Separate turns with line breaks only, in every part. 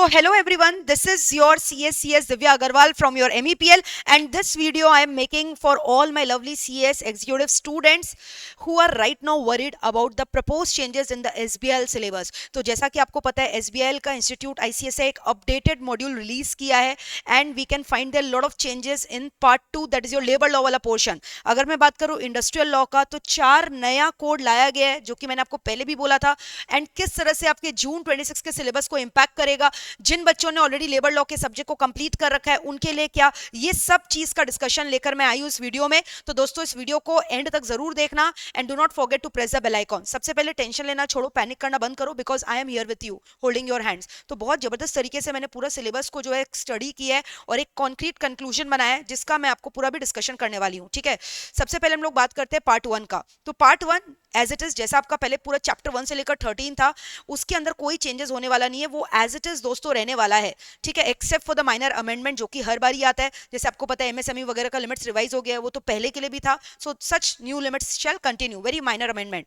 So hello everyone, this is your CS Divya Agarwal from your MEPL, and this video I am making for all my lovely CS executive students who are right now worried about the proposed changes in the SBL syllabus. तो जैसा कि आपको पता है SBL का institute ICSI एक updated module release किया है and we can find there lot of changes in part 2 that is your labour law वाला पोर्शन. अगर मैं बात करूं इंडस्ट्रियल लॉ का तो 4 नया कोड लाया गया है जो कि मैंने आपको पहले भी बोला था एंड किस तरह से आपके जून 26 के सिलेबस को इंपैक्ट करेगा. जिन बच्चों ने ऑलरेडी लेबर लॉ के सब्जेक्ट को कंप्लीट कर रखा है उनके लिए क्या, ये सब चीज का डिस्कशन लेकर मैं आई हूं इस वीडियो में. तो दोस्तों इस वीडियो को एंड तक जरूर देखना and do not forget to press the bell icon. सबसे पहले टेंशन लेना छोड़ो, पैनिक करना बंद करो, because I am here with you holding your hands. तो बहुत जबरदस्त तरीके से मैंने पूरा सिलेबस को जो है स्टडी किया है और एक कॉन्क्रीट कंक्लूजन बनाया है जिसका मैं आपको पूरा भी डिस्कशन करने वाली हूँ. ठीक है, सबसे पहले हम लोग बात करते हैं पार्ट 1 का. तो पार्ट 1 एज इट इज जैसा आपका पहले पूरा चैप्टर 1 से लेकर 13 था उसके अंदर कोई चेंजेस होने वाला नहीं है, वो एज इट इज दोस्तों रहने वाला है. ठीक है, except for the minor amendment जो कि हर बार ही आता है. जैसे आपको पता है एमएसएमई वगैरह का लिमिट्स रिवाइज हो गया है, वो तो पहले के लिए भी था. So such new limits shall continue, very minor amendment.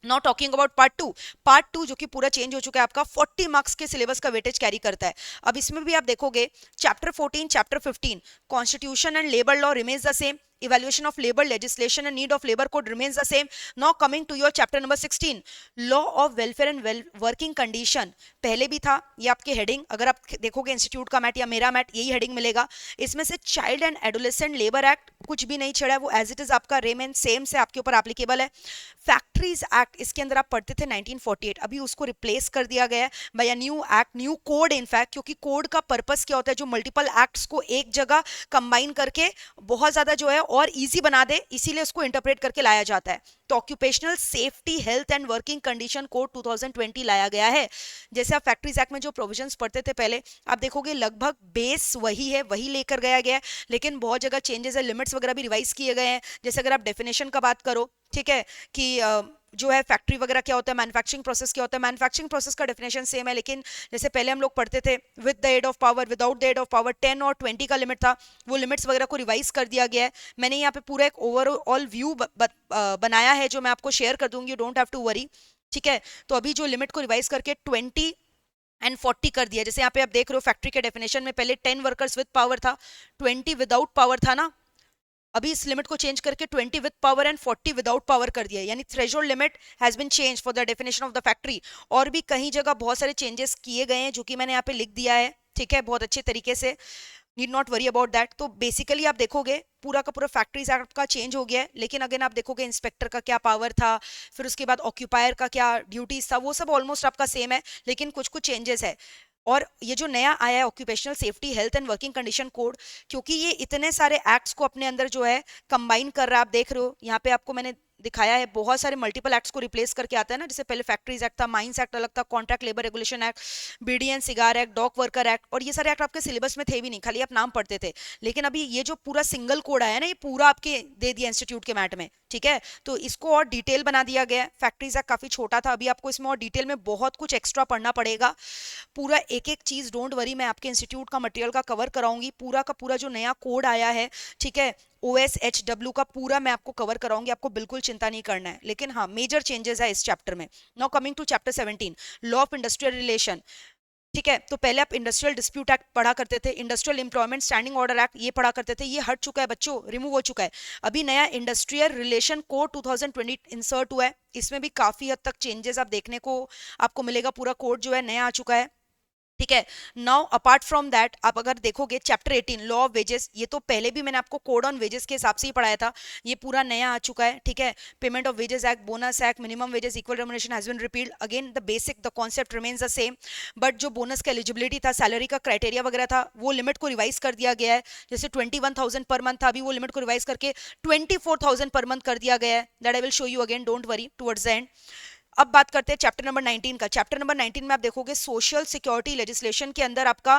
Not talking about part two जो कि पूरा चेंज हो चुका है, आपका 40 मार्क्स के सिलेबस का वेटेज कैरी करता है. अब इसमें भी आप देखोगे chapter 14 chapter 15 constitution and labour law remains the same. Evaluation of labor legislation and need of labor code remains the same. Now coming to your chapter number 16 law of welfare and working condition, पहले भी था ये आपके heading. अगर आप देखोगे institute का mat या मेरा मैट यही हेडिंग मिलेगा. इसमें से child and adolescent labour act कुछ भी नहीं छेड़ा है, वो एज इट इज आपका रेमेन सेम से आपके ऊपर एप्लीकेबल है. फैक्ट्रीज एक्ट इसके अंदर आप पढ़ते थे 1948, अभी उसको रिप्लेस कर दिया गया है by new act, new code in fact, क्योंकि कोड का पर्पस क्या होता है, जो मल्टीपल एक्ट्स को एक जगह कंबाइन करके बहुत ज्यादा जो है और इजी बना दे, इसीलिए उसको इंटरप्रेट करके लाया जाता है. तो occupational safety health and working condition code 2020 लाया गया है. जैसे आप फैक्ट्रीज एक्ट में जो प्रोविजंस पढ़ते थे पहले, आप देखोगे लगभग बेस वही है, वही लेकर गया गया है, लेकिन बहुत जगह चेंजेस है, लिमिट्स वगैरह भी रिवाइज किए गए हैं. जैसे अगर आप डेफिनेशन का बात करो, ठीक है, कि जो है फैक्ट्री वगैरह क्या होता है, मैन्युफैक्चरिंग प्रोसेस क्या होता है, मैन्युफैक्चरिंग प्रोसेस का डेफिनेशन सेम है, लेकिन जैसे पहले हम लोग पढ़ते थे with the aid of power, without the aid of power, 10 और 20 का लिमिट था, वो लिमिट्स वगैरह को रिवाइज कर दिया गया है. मैंने यहाँ पे पूरा एक ओवरऑल व्यू बनाया है जो मैं आपको शेयर कर दूंगी, you don't have to worry. ठीक है, तो अभी जो लिमिट को रिवाइज करके 20 एंड 40 कर दिया. जैसे यहाँ पे आप देख रहे हो फैक्ट्री के डेफिनेशन में पहले 10 वर्कर्स विद पावर था, 20 विदाउट पावर था ना, अभी इस लिमिट को चेंज करके 20 with power and 40 without power कर दिया. यानी threshold limit has been change for the definition of the factory. और भी कहीं जगह बहुत सारे चेंजेस किए गए हैं जो कि मैंने यहाँ पे लिख दिया है. ठीक है, बहुत अच्छे तरीके से, need not worry about that. तो बेसिकली आप देखोगे पूरा का पूरा फैक्ट्रीज एक्ट का चेंज हो गया है, लेकिन अगेन आप देखोगे इंस्पेक्टर का क्या पावर था, फिर उसके बाद ऑक्यूपायर का क्या ड्यूटीज था, वो सब ऑलमोस्ट आपका सेम है, लेकिन कुछ कुछ चेंजेस है. और ये जो नया आया है occupational safety health and working condition code, क्योंकि ये इतने सारे एक्ट्स को अपने अंदर जो है कंबाइन कर रहा है. आप देख रहे हो यहाँ पे आपको मैंने दिखाया है, बहुत सारे मल्टीपल एक्ट्स को रिप्लेस करके आता है ना. जैसे पहले फैक्ट्रीज एक्ट था, माइंस एक्ट अलग था, contract labour regulation act, beedi and cigar act, dock worker act, और ये सारे एक्ट आपके सिलेबस में थे भी नहीं, खाली आप नाम पढ़ते थे. लेकिन अभी ये जो पूरा सिंगल कोड आया ना, ये पूरा आपके दे दिया इंस्टीट्यूट के मैट में. ठीक है, तो इसको और डिटेल बना दिया गया. फैक्ट्रीज एक्ट काफी छोटा था, अभी आपको इसमें और डिटेल में बहुत कुछ एक्स्ट्रा पढ़ना पड़ेगा. पूरा एक एक चीज डोंट वरी, मैं आपके इंस्टीट्यूट का मटेरियल का कवर कराऊंगी, पूरा का पूरा जो नया कोड आया है, ठीक है, OSHW का पूरा मैं आपको कवर कराऊंगी, आपको बिल्कुल चिंता नहीं करना है. लेकिन हाँ, मेजर चेंजेस है इस चैप्टर में. Now coming to chapter 17 law of industrial relation. ठीक है, तो पहले आप इंडस्ट्रियल डिस्प्यूट एक्ट पढ़ा करते थे, industrial employment standing order act ये पढ़ा करते थे, ये हट चुका है बच्चों, रिमूव हो चुका है. अभी नया इंडस्ट्रियल रिलेशन कोड 2020 इंसर्ट हुआ है, इसमें भी काफी हद तक चेंजेस आप देखने को आपको मिलेगा. पूरा कोड जो है नया आ चुका है. ठीक है, नाउ अपार्ट फ्रॉम दैट आप अगर देखोगे चैप्टर 18 लॉ ऑफ वेजेस, ये तो पहले भी मैंने आपको कोड ऑन वेजेस के हिसाब से ही पढ़ाया था, ये पूरा नया आ चुका है. ठीक है, payment of wages act, bonus act, minimum wages, equal remuneration has been repealed. Again the basic the concept remains the same, but जो बोनस का एलिजिबिलिटी था, सैलरी का क्राइटेरिया वगैरह था, वो लिमिट को रिवाइज कर दिया गया है. जैसे 21,000 पर मंथ था, अभी वो लिमिट को रिवाइज करके 24,000 पर मंथ कर दिया गया है. That I will show you again, don't worry towards the end. अब बात करते हैं चैप्टर नंबर 19 का. चैप्टर नंबर 19 में आप देखोगे सोशल सिक्योरिटी लेजिस्लेशन के अंदर आपका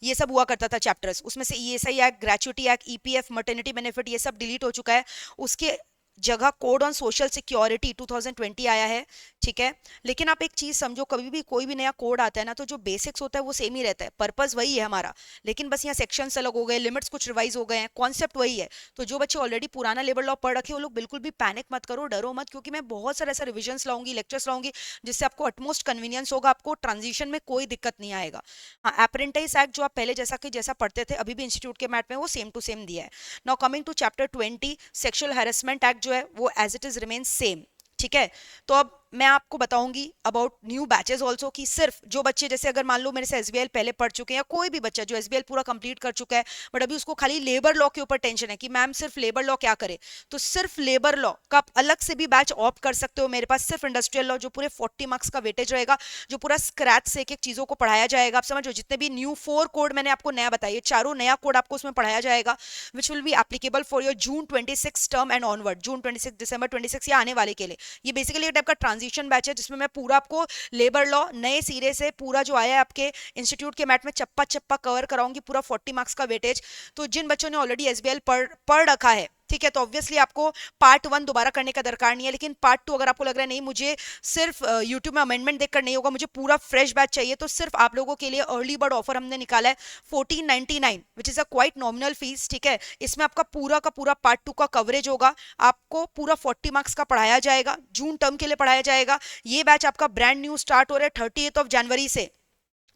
ये सब हुआ करता था चैप्टर्स, उसमें से ESI act, gratuity act, EPF, maternity benefit, ये सब डिलीट हो चुका है. उसके जगह कोड ऑन सोशल सिक्योरिटी 2020 आया है, ठीक है। लेकिन आप एक चीज समझो, कभी भी कोई भी नया कोड आता है ना, तो जो बेसिक्स होता है वो सेम ही रहता है, पर्पस वही है हमारा, लेकिन बस यहाँ सेक्शंस अलग हो गए, लिमिट्स कुछ रिवाइज हो गए हैं, कॉन्सेप्ट वही है। तो जो बच्चे ऑलरेडी पुराना लेबर लॉ पढ़ रखे, वो लोग बिल्कुल भी पैनिक मत करो, डरो मत, क्योंकि मैं बहुत सारे ऐसा रिविजन्स लाऊंगी, लेक्चर्स लाऊंगी, जिससे आपको अटमोस्ट कन्वीनियंस होगा, आपको ट्रांजिशन में कोई दिक्कत नहीं आएगा। हाँ, अप्रेंटिस एक्ट जो आप पहले जैसा पढ़ते थे अभी भी इंस्टीट्यूट के मैट में, वो सेम टू सेम दिया है। Now coming to chapter 20, sexual harassment act जो है वो as it is remain same, ठीक है। तो अब मैं आपको बताऊंगी अबाउट न्यू बैचेस ऑल्सो, कि सिर्फ जो बच्चे, जैसे अगर मान लो मेरे से एसबीएल पहले पढ़ चुके हैं, या कोई भी बच्चा जो एसबीएल पूरा कंप्लीट कर चुका है, बट अभी उसको खाली लेबर लॉ के ऊपर टेंशन है कि मैम सिर्फ लेबर लॉ क्या करे, तो सिर्फ लेबर लॉ का आप अलग से भी बैच ऑप्ट कर सकते हो मेरे पास। सिर्फ इंडस्ट्रियल लॉ जो पूरे 40 मार्क्स का वेटेज रहेगा, जो पूरा स्क्रैच से एक एक चीजों को पढ़ाया जाएगा। आप समझो, जितने भी न्यू 4 कोड मैंने आपको नया बताया, चारों नया कोड आपको उसमें पढ़ाया जाएगा, which will be applicable for your June 26 term and onward, June 26 December 26 या आने वाले के लिए। ये बेसिकली एक टाइप का ट्रांजिशन बैच है, जिसमें मैं पूरा आपको लेबर लॉ नए सिरे से पूरा जो आया है आपके इंस्टीट्यूट के मैट में चप्पा चप्पा कवर कराऊंगी, पूरा 40 मार्क्स का वेटेज। तो जिन बच्चों ने ऑलरेडी एसबीएल पढ़ रखा है, ठीक है, तो ऑब्वियसली आपको पार्ट 1 दोबारा करने का दरकार नहीं है, लेकिन पार्ट 2 अगर आपको लग रहा है नहीं मुझे सिर्फ यूट्यूब में अमेंडमेंट देखकर नहीं होगा, मुझे पूरा फ्रेश बैच चाहिए, तो सिर्फ आप लोगों के लिए अर्ली बर्ड ऑफर हमने निकाला है 1499, which is a quite nominal fees, ठीक है। इसमें आपका पूरा का पूरा पार्ट 2 का कवरेज होगा, आपको पूरा 40 मार्क्स का पढ़ाया जाएगा, जून टर्म के लिए पढ़ाया जाएगा। ये बैच आपका ब्रांड न्यू स्टार्ट हो रहा है 30 जनवरी से।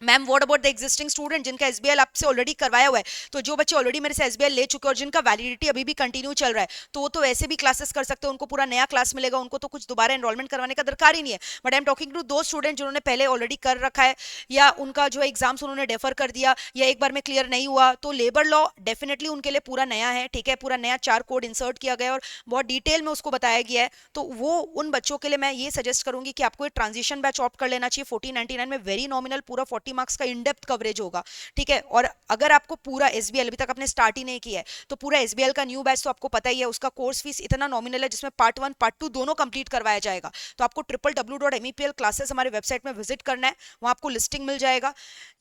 Ma'am what about the existing student जिनका एसबीएल आपसे ऑलरेडी करवाया हुआ है, तो जो बच्चे ऑलरेडी मेरे से एसबीएल ले चुके हैं और जिनका वैलिडिटी अभी भी कंटिन्यू चल रहा है, तो वो तो ऐसे भी क्लासेस कर सकते हैं, उनको पूरा नया क्लास मिलेगा, उनको तो कुछ दोबारा एनरोलमेंट करवाने का दरकार ही नहीं है। But I am talking to दो स्टूडेंट जिन्होंने पहले ऑलरेडी कर रखा है, या उनका जो एग्जाम्स उन्होंने डेफर कर दिया, या एक बार में क्लियर नहीं हुआ, तो लेबर लॉ डेफिनेटली उनके लिए पूरा नया है, ठीक है। पूरा नया 4 कोड इंसर्ट किया गया है और बहुत डिटेल में उसको बताया गया है, तो वो उन बच्चों के लिए मैं ये सजेस्ट करूंगी कि आपको एक ट्रांजिशन बैच ऑप्ट कर लेना चाहिए। 1499 में वेरी नॉमिनल पूरा 40 मार्क्स का इन डेप्थ कवरेज होगा, ठीक है। और अगर आपको पूरा एसबीएल अभी तक आपने स्टार्ट ही नहीं किया है, तो पूरा एसबीएल का न्यू बैच तो आपको पता ही है, उसका कोर्स फीस इतना नॉमिनल है, जिसमें पार्ट 1 पार्ट 2 दोनों कंप्लीट करवाया जाएगा। तो आपको www.mepl क्लासेस हमारे वेबसाइट में विजिट करना है, वहां आपको लिस्टिंग मिल जाएगा।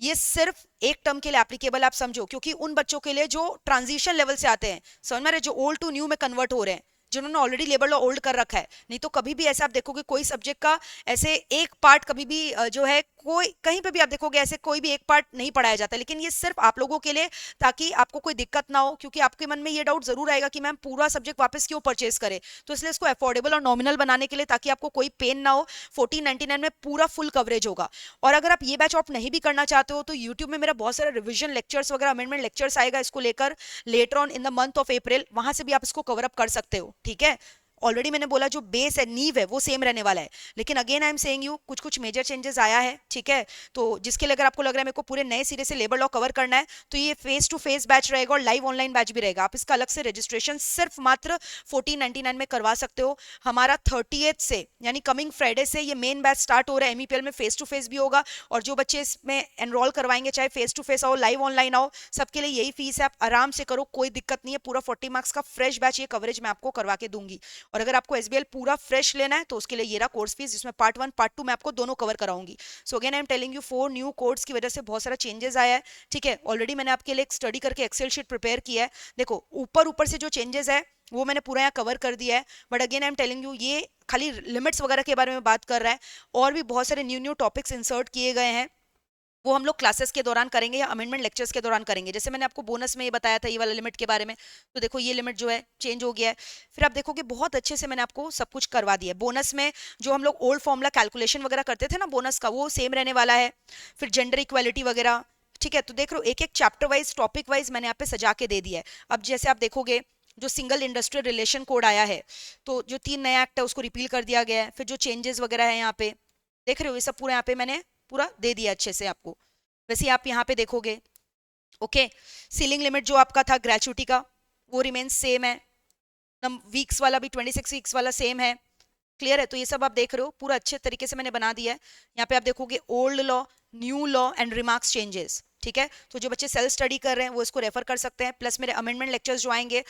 ये सिर्फ एक टर्म के लिए एप्लीकेबल, आप समझो, क्योंकि उन बच्चों के लिए जो ट्रांजिशन लेवल से आते हैं, समझ में रहे, जो ओल्ड टू न्यू में कन्वर्ट हो रहे हैं, जिन्होंने ऑलरेडी लेबर लॉ ओल्ड कर रखा है। नहीं तो कभी भी ऐसा आप देखोगे कोई सब्जेक्ट का ऐसे एक पार्ट कभी भी जो है, कोई कहीं पे भी आप देखोगे ऐसे कोई भी एक पार्ट नहीं पढ़ाया जाता, लेकिन ये सिर्फ आप लोगों के लिए, ताकि आपको कोई दिक्कत ना हो, क्योंकि आपके मन में ये डाउट जरूर आएगा कि मैम पूरा सब्जेक्ट वापस क्यों परचेज करे, तो इसलिए इसको अफोर्डेबल और नॉमिनल बनाने के लिए, ताकि आपको कोई पेन ना हो, 1499 में पूरा फुल कवरेज होगा। और अगर आप ये बैच ऑप्ट नहीं भी करना चाहते हो, तो यूट्यूब में मेरा बहुत सारा रिविजन लेक्चर्स वगैरह अमेंडमेंट लेक्चर्स आएगा इसको लेकर later on in the month of April, वहां से भी आप इसको कवर अप कर सकते हो, ठीक है। ऑलरेडी मैंने बोला जो बेस है, नींव है, वो सेम रहने वाला है, लेकिन again I am saying you कुछ कुछ मेजर चेंजेस आया है, ठीक है। तो जिसके लिए अगर आपको लग रहा है मेरे को पूरे नए सिरे से लेबर लॉ कवर करना है, तो ये फेस टू फेस बैच रहेगा और लाइव ऑनलाइन बैच भी रहेगा। आप इसका अलग से रजिस्ट्रेशन सिर्फ मात्र 1499 में करवा सकते हो। हमारा 30th से यानी कमिंग फ्राइडे से ये मेन बैच स्टार्ट हो रहा है, एमईपीएल में फेस टू फेस भी होगा, और जो बच्चे इसमें एनरोल करवाएंगे, चाहे फेस टू फेस आओ लाइव ऑनलाइन आओ, सबके लिए यही फीस है, आप आराम से करो, कोई दिक्कत नहीं है। पूरा 40 मार्क्स का फ्रेश बैच ये कवरेज मैं आपको करवा के दूंगी। और अगर आपको एसबीएल पूरा फ्रेश लेना है, तो उसके लिए ये रहा कोर्स फीस, जिसमें पार्ट 1 पार्ट 2 मैं आपको दोनों कवर कराऊंगी। So again I am telling you 4 new codes की वजह से बहुत सारा चेंजेस आया है, ठीक है। ऑलरेडी मैंने आपके लिए एक स्टडी करके एक्सेल शीट प्रिपेयर किया है, देखो ऊपर ऊपर से जो चेंजेस है वो मैंने पूरा यहाँ कवर कर दिया है, but again I am telling you ये खाली लिमिट्स वगैरह के बारे में बात कर रहा है, और भी बहुत सारे न्यू न्यू टॉपिक्स इंसर्ट किए गए हैं, वो हम लोग क्लासेस के दौरान करेंगे या अमेंडमेंट लेक्चर्स के दौरान करेंगे। जैसे मैंने आपको बोनस में ये बताया था, ये वाला लिमिट के बारे में, तो देखो ये लिमिट जो है चेंज हो गया है। फिर आप देखोगे बहुत अच्छे से मैंने आपको सब कुछ करवा दिया है। बोनस में जो हम लोग ओल्ड फॉर्मूला कैलकुलेशन वगैरह करते थे ना बोनस का, वो सेम रहने वाला है। फिर जेंडर इक्वालिटी वगैरह, ठीक है। तो देख लो एक एक चैप्टर वाइज टॉपिक वाइज मैंने यहाँ पे सजा के दे दिया है। अब जैसे आप देखोगे जो सिंगल इंडस्ट्रियल रिलेशन कोड आया है, तो जो 3 नया एक्ट है उसको रिपील कर दिया गया है। फिर जो चेंजेस वगैरह है यहाँ पे देख रहे हो, ये सब पूरा यहाँ पे मैंने पूरा दे दिया अच्छे से आपको। वैसे आप यहाँ पे देखोगे, ओके, सीलिंग लिमिट जो आपका था ग्रेचुइटी का वो रिमेन सेम है, वीक्स वाला भी 26 वीक्स वाला सेम है, क्लियर है। तो ये सब आप देख रहे हो पूरा अच्छे तरीके से मैंने बना दिया है। यहाँ पे आप देखोगे old law, new law and remarks changes, ठीक है। तो जो बच्चे सेल्फ स्टडी कर रहे हैं वो इसको रेफर कर सकते हैं, प्लस मेरे अमेंडमेंट लेक्चर्स जो आएंगे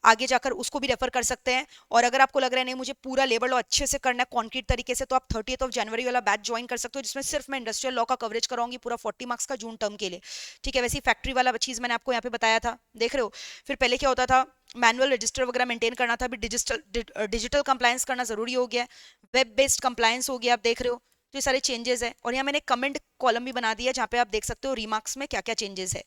आगे जाकर उसको भी रेफर कर सकते हैं। और अगर आपको लग रहा है नहीं मुझे पूरा लेबर लॉ अच्छे से करना है कॉन्क्रीट तरीके से, तो आप 30th जनवरी वाला बैच ज्वाइन कर सकते हो, जिसमें सिर्फ मैं इंडस्ट्रियल लॉ का कवरेज कराऊंगी पूरा 40 मार्क्स का जून टर्म के लिए। ठीक है, वैसे फैक्ट्री वाला चीज मैंने आपको यहाँ पे बताया था, देख रहे हो। फिर पहले क्या होता था, मैनुअल रजिस्टर वगैरह मेंटेन करना था, अभी डिजिटल कंप्लायंस करना जरूरी हो गया है, वेब बेस्ड कंप्लायंस हो गया, आप देख रहे हो। तो ये सारे चेंजेस है। और यहाँ मैंने कमेंट कॉलम भी बना दिया है जहाँ पे आप देख सकते हो रिमार्क्स में क्या क्या चेंजेस है।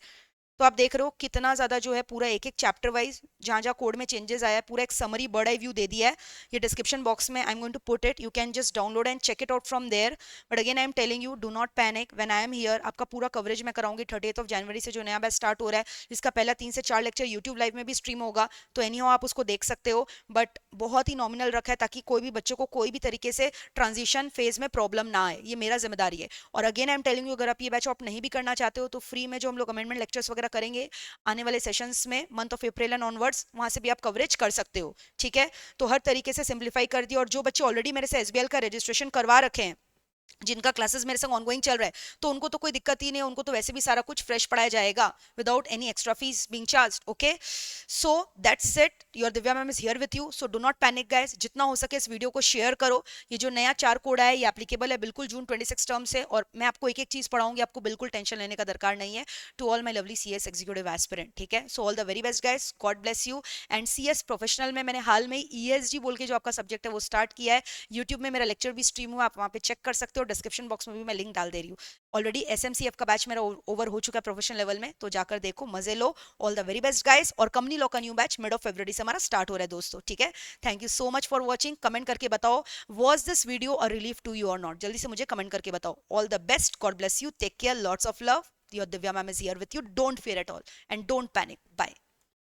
तो आप देख रहे हो कितना ज्यादा जो है पूरा एक एक चैप्टर वाइज जहां जहां कोड में चेंजेस आया है, पूरा एक समरी बर्ड आई व्यू दे दिया है। ये डिस्क्रिप्शन बॉक्स में I am going to put it, you can just download and check it out from there. But again I am telling you, do not panic when I am here. आपका पूरा coverage मैं कराऊंगी 30th जनवरी से, जो नया batch start हो रहा है, जिसका पहला 3 से 4 लेक्चर यूट्यूब लाइव में भी स्ट्रीम होगा। तो एनी हाउ आप उसको देख सकते हो, बट बहुत ही नॉमिनल रखा है ताकि कोई भी बच्चों को कोई भी तरीके से ट्रांजिशन फेज में प्रॉब्लम ना आए, ये मेरा जिम्मेदारी है। और again I am telling you, अगर आप ये बैच आप नहीं भी करना चाहते हो तो फ्री में जो हम लोग अमेंडमेंट लेक्चर्स वगैरह करेंगे आने वाले सेशंस में month of April and onwards, वहां से भी आप कवरेज कर सकते हो। ठीक है, तो हर तरीके से सिंप्लीफाई कर दिया। और जो बच्चे ऑलरेडी मेरे से एसबीएल का रजिस्ट्रेशन करवा रखे हैं, जिनका क्लासेस मेरे संग ऑनगोइंग चल रहा है, तो उनको तो कोई दिक्कत ही नहीं है, उनको तो वैसे भी सारा कुछ फ्रेश पढ़ाया जाएगा without any extra fees being charged. Okay, so that's it, your Divya ma'am is here with you, so do not panic guys. जितना हो सके इस वीडियो को शेयर करो। ये जो नया 4 कोड है ये एप्लीकेबल है बिल्कुल जून 26 टर्म से, और मैं आपको एक एक चीज पढ़ाऊंगी, आपको बिल्कुल टेंशन लेने का दरकार नहीं है। To all my lovely CS executive aspirant, ठीक है, so all the very best guys, God bless you. And CS professional में मैंने हाल में ईएसजी बोल के जो आपका सब्जेक्ट है वो स्टार्ट किया है। यूट्यूब में मेरा लेक्चर भी स्ट्रीम हुआ, आप वहाँ पे चेक कर सकते हो, डिस्क्रिप्शन बॉक्स में भी मैं लिंक डाल दे रही हूँ। ऑलरेडी एसएमसीएफ का बैच मेरा ओवर हो चुका है प्रोफेशनल लेवल में, तो जाकर देखो, मजे लो। All the very best guys. और कंपनी लॉ का new batch mid of February से हमारा स्टार्ट हो रहा है दोस्तों, ठीक है। Thank you so much for watching. Comment करके बताओ was this video a relief to you और नॉट, जल्दी से मुझे कमेंट करके बताओ। All the best, God bless you, take care, lots of love, your Divya ma'am is here with you, don't fear at all and don't panic, bye.